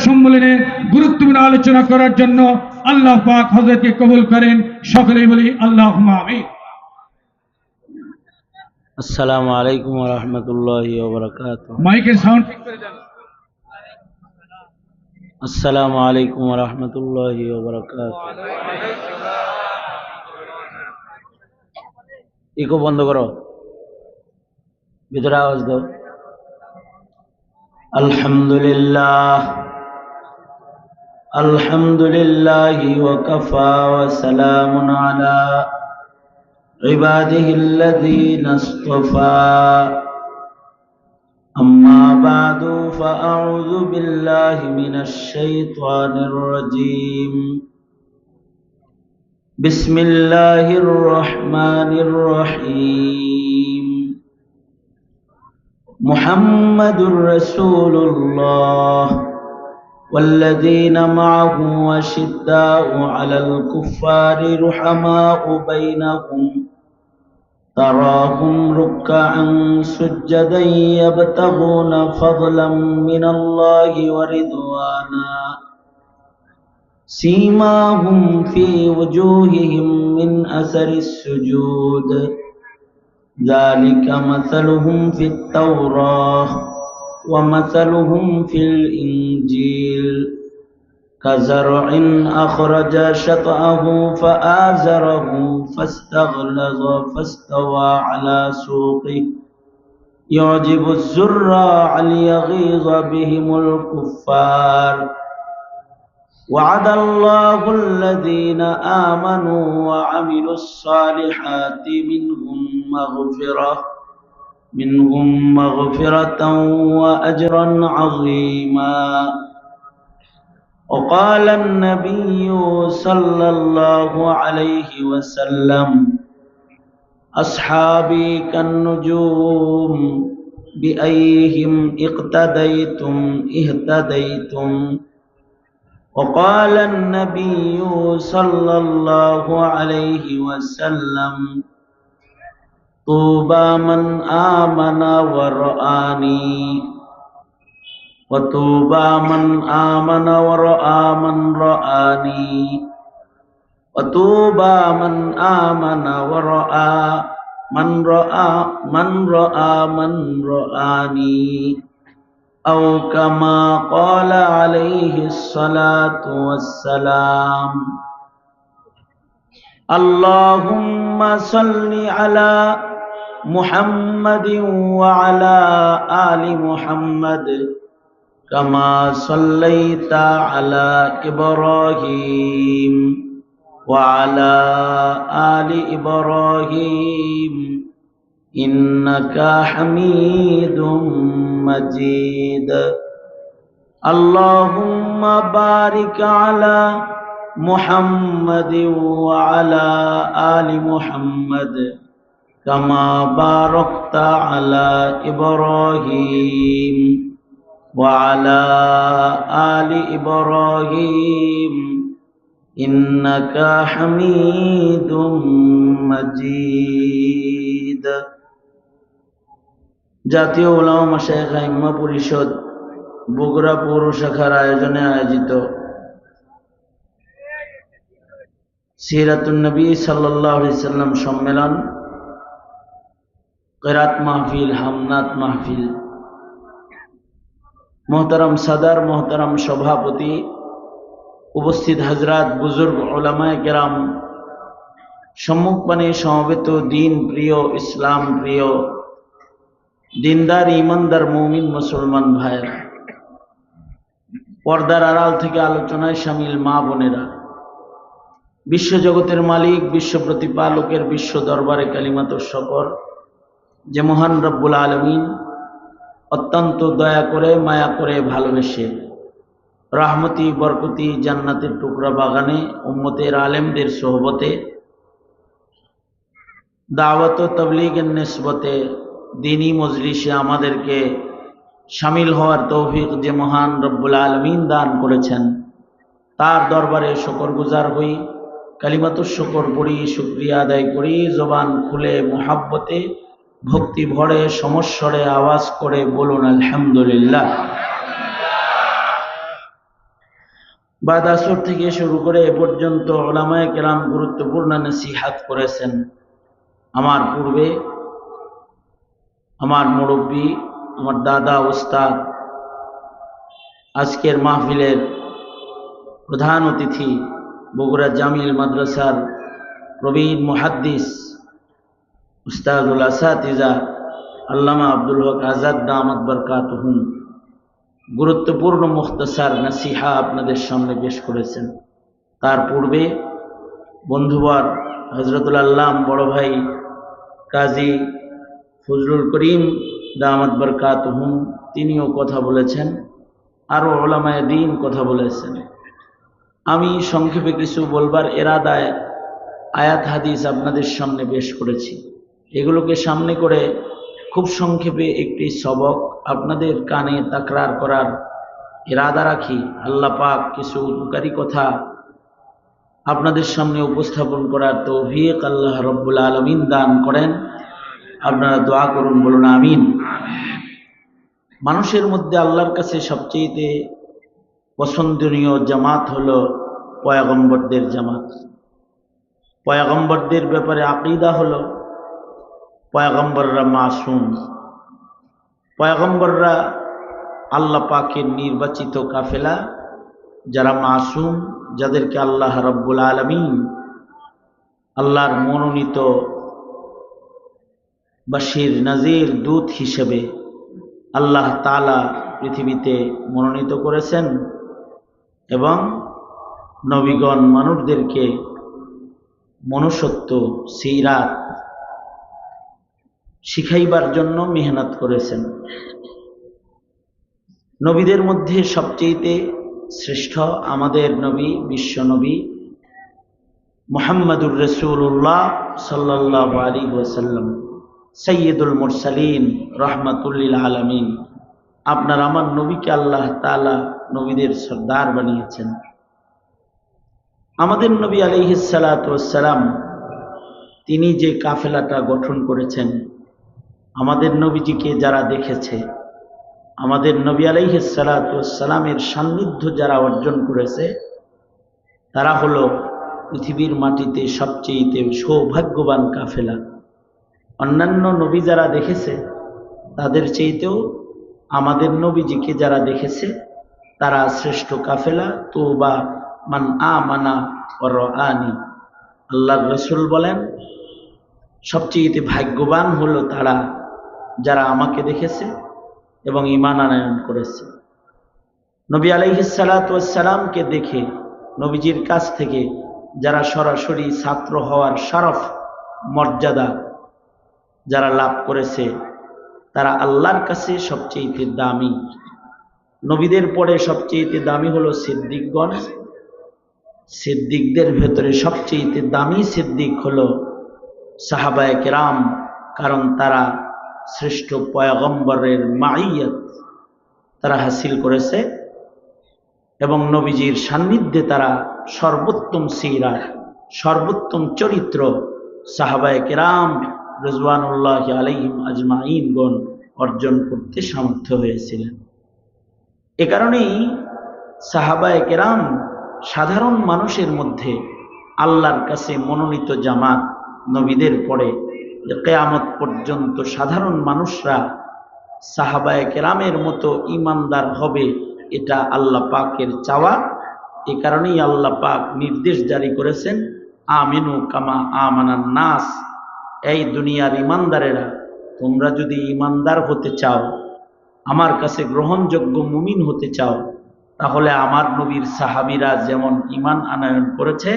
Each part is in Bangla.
সম্মেলনে গুরুত্বপূর্ণ আলোচনা করার জন্য আল্লাহ পাক হযরতকে কবুল করেন। সকলেই বলি আল্লাহুম্মা আমিন। আসসালামু আলাইকুম ওয়া রাহমাতুল্লাহি ওয়া বারাকাতুহু। মাইকের সাউন্ড ঠিক করে দেন। আসসালামু আলাইকুম ওয়া রাহমাতুল্লাহি ওয়া বারাকাতুহু। ইকো বন্ধ করো, ভিতরে আওয়াজ দাও। আলহামদুলিল্লাহ আলহামদুলিল্লাহি ওয়া কাফা ওয়া সালামুন আলা ইবাদিহিল্লাযীনা ইসতাফা। أما بعد فأعوذ بالله من الشيطان الرجيم. بسم الله الرحمن الرحيم. محمد رسول الله والذين معه أشداء على الكفار رحماء بينهم تراهم ركعا سجدا يبتغون فضلا من الله ورضوانا سيماهم في وجوههم من أثر السجود ذلك مثلهم في التوراة ومثلهم في الإنجيل كزرع أخرج شطأه فآزره فاستغلظ فاستوى على سوقه يعجب الزراع ليغيظ بهم الكفار وعد الله الذين آمنوا وعملوا الصالحات منهم مغفرة وأجرا عظيما. وقال النبي صلى الله عليه وسلم أصحابي كالنجوم بأيهم اقتديتم اهتديتم. وقال النبي صلى الله عليه وسلم طوبى من آمن ورآني وطوبى من آمن ورأى من رآني وطوبى من آمن ورأى من رآني أو كما قال عليه الصلاة والسلام. اللهم صل على محمد وعلى آل محمد كما صليت على إبراهيم وعلى آل إبراهيم إنك حميد مجيد. اللهم بارك على محمد وعلى آل محمد كما باركت على إبراهيم وعلى آل إبراهيم إنك حميد مجيد. জাতীয় উলামা মাশায়েখ আইম্মা পরিষদ বগুড়া পৌর শাখার আয়োজনে আয়োজিত সিরাতুন নবী সাল্লাল্লাহু আলাইহি সাল্লাম সম্মেলন, কিরাত মাহফিল, হামনাত মাহফিল, মোহতারাম সাদার, মোহতারাম সভাপতি, উপস্থিত হযরত, বুজুর্গ, উলামায়ে কেরাম, সম্মুখপানে সমবেত দিন প্রিয়, ইসলাম প্রিয়, দিনদার ইমানদার মুমিন মুসলমান ভাইরা, পর্দার আড়াল থেকে আলোচনায় শামিল মা বোনেরা, বিশ্বজগতের মালিক, বিশ্ব প্রতিপালকের বিশ্ব দরবারে কালিমাত শকর যে মহান রব্বুল আলামিন অত্যন্ত দয়া করে, মায়া করে, ভালোবেসে রহমতি বরকতি জান্নাতের টুকরা বাগানে উম্মতের আলেমদের সোহবতে দাওয়াত ও তাবলীগের নিসবতে দ্বীনি মজলিসে আমাদেরকে শামিল হওয়ার তৌফিক যে মহান রব্বুল আলামিন দান করেছেন, তার দরবারে শুকরগুজার হই, কালিমাতুশ শুকর পড়ি, শুকরিয়া আদায় করি, জবান খুলে মুহাব্বতে ভক্তি ভরে সমস্বরে আওয়াজ করে বলুন আলহামদুলিল্লাহ। বাদ আসর থেকে শুরু করে এ পর্যন্ত উলামায়ে কেরাম গুরুত্বপূর্ণ নসিহত করেছেন। আমার পূর্বে আমার মুরব্বী, আমার দাদা ওস্তাদ, আজকের মাহফিলের প্রধান অতিথি বগুড়া জামিল মাদ্রাসার প্রবীণ মুহাদ্দিস উস্তাদুল আসাতিজা আল্লামা আব্দুল হক আজাদ দামাত বরকাতুহুম গুরুত্বপূর্ণ মুখতাসার নসিহা আপনাদের সামনে পেশ করেছেন। তার পূর্বে বন্ধুবর হযরতুল আল্লাম বড় ভাই কাজী ফজলুল করিম দামাত বরকাতুহুম তিনিও কথা বলেছেন, আরও উলামায়ে দ্বীন কথা বলেছেন। আমি সংক্ষেপে কিছু বলবার এরাদায় আয়াত হাদিস আপনাদের সামনে পেশ করেছি। এগুলোকে সামনে করে খুব সংক্ষেপে একটি সবক আপনাদের কানে তাকরার করার ইরাদা রাখি। আল্লাহ পাক কিছু উপকারী কথা আপনাদের সামনে উপস্থাপন করার তৌফিক আল্লাহ রব্বুল আলামিন দান করেন। আপনারা দোয়া করুন, বলুন আমিন। মানুষের মধ্যে আল্লাহর কাছে সবচেয়ে পছন্দনীয় জামাত হলো পয়গম্বরদের জামাত। পয়গম্বরদের ব্যাপারে আকীদা হলো পয়গম্বররা মাসুম, পয়গম্বররা আল্লাহ পাকের নির্বাচিত কাফেলা, যারা মাসুম, যাদেরকে আল্লাহ রব্বুল আলামিন আল্লাহর মনোনীত বাশির নাজির দূত হিসেবে আল্লাহ তাআলা পৃথিবীতে মনোনীত করেছেন এবং নবীগণ মানুষদেরকে মনুষ্যত্ব সিরাত শিখাইবার জন্য মেহনত করেছেন। নবীদের মধ্যে সবচেয়ে শ্রেষ্ঠ আমাদের নবী, বিশ্ব নবী মুহাম্মদুর রাসূলুল্লাহ সাল্লাল্লাহু আলাইহি ওয়াসাল্লাম, সাইয়্যিদুল মুরসালিন, রাহমাতুল লিল আলামিন। আপনার আমার নবীকে আল্লাহ তাআলা নবীদের সর্দার বানিয়েছেন। আমাদের নবী আলাইহিস সালাতু ওয়াস সালাম তিনি যে কাফেলাটা গঠন করেছেন, আমাদের নবীজিকে যারা দেখেছে, আমাদের নবী আলাইহিস সালাতু ওয়াস সালামের সান্নিধ্য যারা অর্জন করেছে, তারা হলো পৃথিবীর মাটিতে সবচেয়ে সৌভাগ্যবান কাফেলা। অন্যান্য নবী যারা দেখেছে তাদের চাইতেও আমাদের নবীজিকে যারা দেখেছে তারা শ্রেষ্ঠ কাফেলা। তুবা মান আমানা ওয়া রাআনি। আল্লাহর রাসূল বলেন সবচেয়ে ভাগ্যবান হলো তারা যারা আমাকে দেখেছে এবং ঈমান আনয়ন করেছে। নবী আলাইহিস সালাতু ওয়াস সালামকে দেখে নবীজির কাছ থেকে যারা সরাসরি ছাত্র হওয়ার শরফ মর্যাদা যারা লাভ করেছে, তারা আল্লাহর কাছে সবচেয়ে দামি। নবীদের পরে সবচেয়ে দামি হলো সিদ্দিকগণ। সিদ্দিকদের ভেতরে সবচেয়ে দামি সিদ্দিক হলো সাহাবায়ে কেরাম, কারণ তারা শ্রেষ্ঠ পয়গম্বরের মাইয়াত তারা হাসিল করেছে এবং নবীজির সান্নিধ্যে তারা সর্বোত্তম সিরাত, সর্বোত্তম চরিত্র সাহাবায়ে কেরাম রিজওয়ানুল্লাহি আলাইহিম আজমাইনগণ অর্জন করতে সামর্থ্য হয়েছিলেন। এ কারণেই সাহাবায়ে কেরাম সাধারণ মানুষের মধ্যে আল্লাহর কাছে মনোনীত জামাত। নবীদের পরে কিয়ামত পর্যন্ত সাধারণ মানুষরা সাহাবায়ে কেরামের মতো ঈমানদার হবে, এটা আল্লাহ পাকের চাওয়া। এ কারণেই আল্লাহ পাক নির্দেশ জারি করেছেন, আমিনু কামা আমানান নাস। এই দুনিয়ার ঈমানদারেরা, তোমরা যদি ঈমানদার হতে চাও, আমার কাছে গ্রহণযোগ্য মুমিন হতে চাও, তাহলে আমার নবীর সাহাবীরা যেমন ঈমান আনয়ন করেছে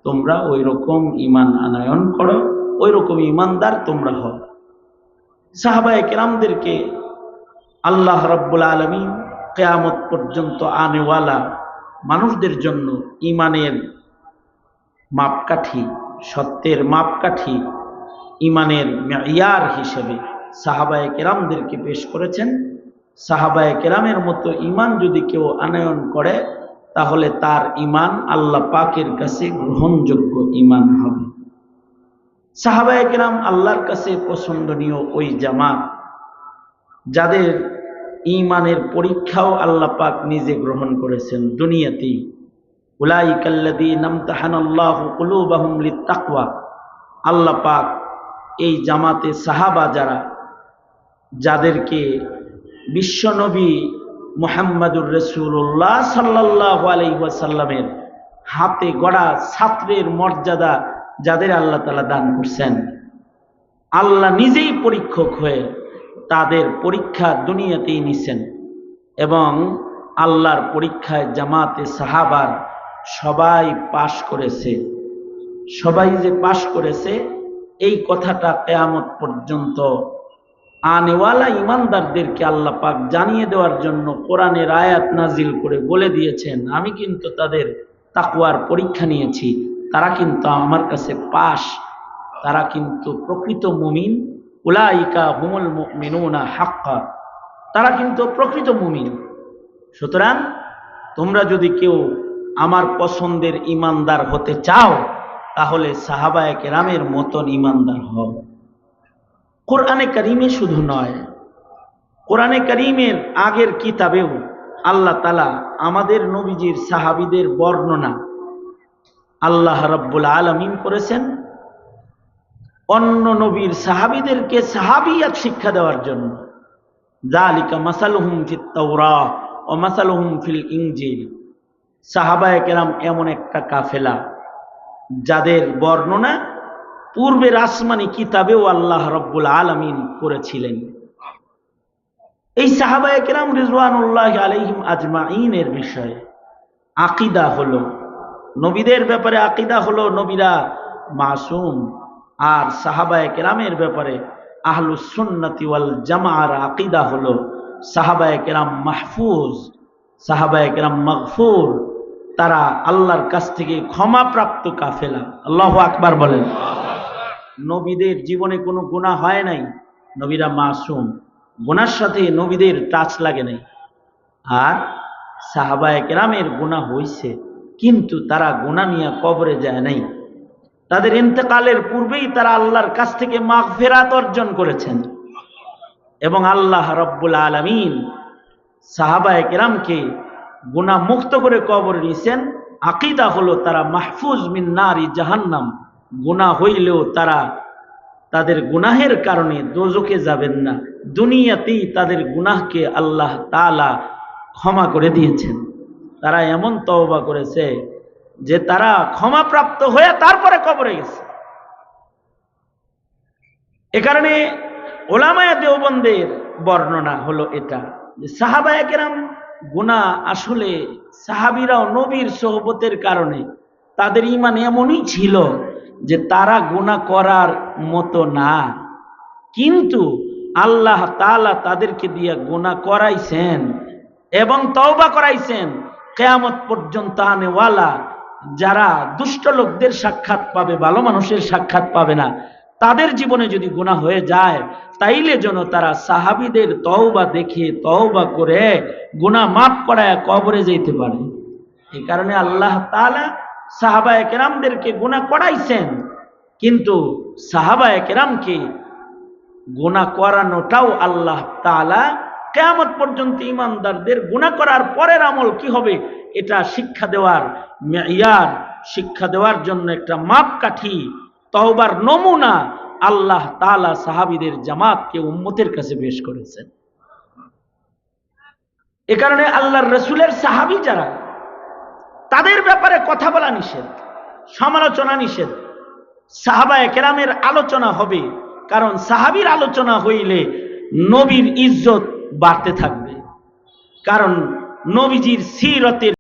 তোমরা ওই রকম ঈমান আনয়ন করো, ওই রকম ঈমানদার তোমরা হও। সাহাবায়ে কেরামদেরকে আল্লাহ রাব্বুল আলামিন কিয়ামত পর্যন্ত আনেওয়ালা মানুষদের জন্য ঈমানের মাপকাঠি, সত্যের মাপকাঠি, ঈমানের মেয়ার হিসেবে সাহাবায়ে কেরামদেরকে পেশ করেছেন। সাহাবায়ে কেরামের মতো ঈমান যদি কেউ আনয়ন করে তাহলে তার ঈমান আল্লাহ পাকের কাছে গ্রহণযোগ্য ঈমান হবে। সাহাবায়ে কেরাম আল্লাহর কাছে পছন্দনীয় ওই জামাত যাদের ঈমানের পরীক্ষাও আল্লাহ পাক নিজে গ্রহণ করেছেন দুনিয়াতেই। উলাইকাল্লাযীনা ইমতাহানাল্লাহু কুলুবাহুম লিত্তাকওয়া। আল্লাহ পাক এই জামাতে সাহাবা যাদেরকে বিশ্বনবী মুহাম্মাদুর রাসূলুল্লাহ সাল্লাল্লাহু আলাইহি ওয়াসাল্লামের হাতে গড়া ছাত্রের মর্যাদা যাদের আল্লাহ তাআলা দান করছেন, আল্লাহ নিজেই পরীক্ষক হয়ে তাদের পরীক্ষা দুনিয়াতেই নিছেন এবং আল্লাহর পরীক্ষায় জামাতে সাহাবার সবাই পাশ করেছে। সবাই যে পাশ করেছে এই কথাটা কিয়ামত পর্যন্ত আনেওয়ালা ইমানদারদেরকে আল্লাহ পাক জানিয়ে দেওয়ার জন্য কোরআনের আয়াত নাজিল করে বলে দিয়েছেন, আমি কিন্তু তাদের তাকওয়ার পরীক্ষা নিয়েছি, তারা কিন্তু আমার কাছে পাশ, তারা কিন্তু প্রকৃত মুমিন। উলাইকা হুমুল মুমিনুনা হাক্কা, তারা কিন্তু প্রকৃত মুমিন। সুতরাং তোমরা যদি কেউ আমার পছন্দের ইমানদার হতে চাও তাহলে সাহাবায়ে কেরামের মতন ইমানদার হও। কোরআনে কারিমে শুধু নয়, কোরআনে কারিমের আগের কিতাবেও আল্লাহ তাআলা আমাদের নবীজির সাহাবীদের বর্ণনা আল্লাহ রাব্বুল আলামিন করেছেন অন্য নবীর সাহাবীদেরকে সাহাবিয়াত শিক্ষা দেওয়ার জন্য। যালিকা মাসালুহুম ফিত তাওরাহ ওয়া মাসালুহুম ফিল ইনজিল। সাহাবায়ে কেরাম এমন একটা কাফেলা যাদের বর্ণনা পূর্বের আসমানি কিতাবেও আল্লাহ রাব্বুল আলামিন করেছিলেন। এই সাহাবায়ে কেরাম রিজওয়ানুল্লাহি আলাইহিম আজমাইনের বিষয়ে আকীদা হলো, নবীদের ব্যাপারে আকীদা হলো নবীরা মাসুম, আর সাহাবায়ে কেরামের ব্যাপারে আহলুস সুন্নাতি ওয়াল জামাআর আকীদা হলো সাহাবায়ে কেরাম মাহফুজ, সাহাবায়ে কেরাম মাগফুর, তারা আল্লাহর কাছ থেকে ক্ষমাপ্রাপ্ত কাফেলা। আল্লাহু আকবার বলেন। নবীদের জীবনে কোনো গুনাহ হয় নাই, নবীরা মাসুম, গুনার সাথে নবীদের টাচ লাগে নাই। আর সাহাবায়ে কেরামের গুনাহ হইছে, কিন্তু তারা গুনাহ নিয়ে কবরে যায় নাই। তাদের ইন্তেকালের পূর্বেই তারা আল্লাহর কাছ থেকে মাগফিরাত অর্জন করেছেন এবং আল্লাহ রাব্বুল আলামিন সাহাবায়ে কেরামকে গুনাহ মুক্ত করে কবরে নিয়েছেন। আকীদা হলো তারা মাহফুজ মিন নারি জাহান্নাম, গুনাহ হইলেও তারা তাদের গুনাহের কারণে দোজখে যাবেন না, দুনিয়াতেই তাদের গুনাহকে আল্লাহ তাআলা ক্ষমা করে দিয়েছেন। তারা এমন তওবা করেছে যে তারা ক্ষমাপ্রাপ্ত হয়ে তারপরে কবরে গেছে। এ কারণে উলামায়ে দেওবন্দের বর্ণনা হলো এটা যে সাহাবায়ে কেরাম গুনাহ আসলে সাহাবীরাও নবীর সোহবতের কারণে তাদের ঈমান এমনই ছিল যে তারা গুনাহ করার মতো না, কিন্তু আল্লাহ তাআলা তাদেরকে দিয়ে গুনাহ করাইছেন এবং তওবা করাইছেন। কিয়ামত পর্যন্ত আনেওয়ালা যারা দুষ্ট লোকদের সাক্ষাৎ পাবে, ভালো মানুষের সাক্ষাৎ পাবে না, তাদের জীবনে যদি গুনাহ হয়ে যায় তাইলে যেন তারা সাহাবীদের তওবা দেখে তওবা করে গুনাহ মাফ করায় কবরে যেতে পারে। এই কারণে আল্লাহ তাআলা সাহাবায়ে কেরামদেরকে গুনাহ করাইছেন, কিন্তু সাহাবায়ে কেরামকে গুনাহ করানোটাও আল্লাহ তাআলা কিয়ামত পর্যন্ত ঈমানদারদের গুনাহ করার পরের আমল কি হবে এটা শিক্ষা দেওয়ার মেয়ার, শিক্ষা দেওয়ার জন্য একটা মাপকাঠি, তওবার নমুনা আল্লাহ তাআলা সাহাবীদের জামাতকে উম্মতের কাছে পেশ করেছেন। এ কারণে আল্লাহর রাসূলের সাহাবী যারা, তাদের ব্যাপারে কথা বলা নিষেধ, সমালোচনা নিষেধ। সাহাবায়ে কেরামের আলোচনা হবে, কারণ সাহাবীর আলোচনা হইলে নবীর ইজ্জত বাড়তে থাকবে, কারণ নবীজির সিরতের